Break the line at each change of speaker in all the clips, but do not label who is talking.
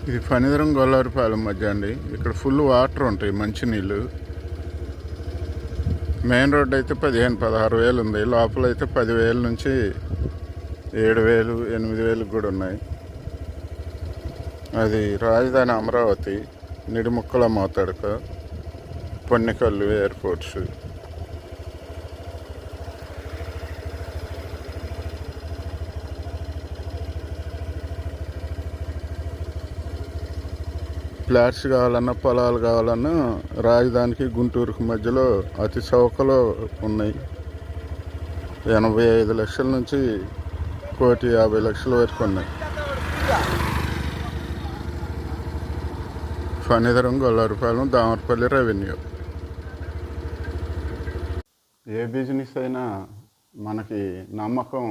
ఇది ఫణిధరం గొల్లవారిపాలెం మధ్య అండి. ఇక్కడ ఫుల్ వాటర్ ఉంటాయి, మంచినీళ్ళు. మెయిన్ రోడ్ అయితే 15-16 వేలు ఉంది. లోపల అయితే 10,000 నుంచి 7,000, 8,000 కూడా ఉన్నాయి. అది రాజధాని అమరావతి, నిడిముక్కల మోతడక, పొన్నికల్లు ఎయిర్పోర్ట్స్. ఫ్లాట్స్ కావాలన్నా, పొలాలు కావాలన్నా రాజధానికి గుంటూరుకు మధ్యలో అతి చౌకలో ఉన్నాయి. 85 లక్షల నుంచి 1,50,00,000 వరకు ఉన్నాయి. ఫణిధరం గొల్లవారిపాలెం, దామరపల్లి రెవెన్యూ. ఏ బిజినెస్ అయినా మనకి నమ్మకం.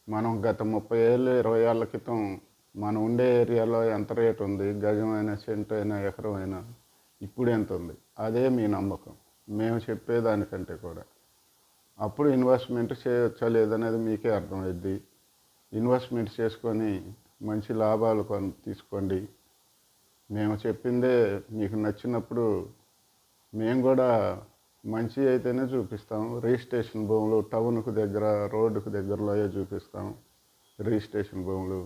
మనం గత 30 ఏళ్ళు 20 ఏళ్ళ క్రితం మనం ఉండే ఏరియాలో ఎంత రేటు ఉంది, గజం అయినా, సెంటు అయినా, ఎకరం అయినా, ఇప్పుడు ఎంత ఉంది, అదే మీ నమ్మకం. మేము చెప్పేదానికంటే కూడా అప్పుడు ఇన్వెస్ట్మెంట్ చేయొచ్చా లేదనేది మీకే అర్థమైద్ది. ఇన్వెస్ట్మెంట్ చేసుకొని మంచి లాభాలు తీసుకోండి. మేము చెప్పిందే మీకు నచ్చినప్పుడు మేము కూడా మంచి అయితేనే చూపిస్తాం. రిజిస్ట్రేషన్ భూములు టౌన్కు దగ్గర, రోడ్డుకు దగ్గరలో చూపిస్తాం. రిజిస్ట్రేషన్ భూములు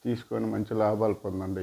తీసుకొని మంచి లాభాలు పొందండి.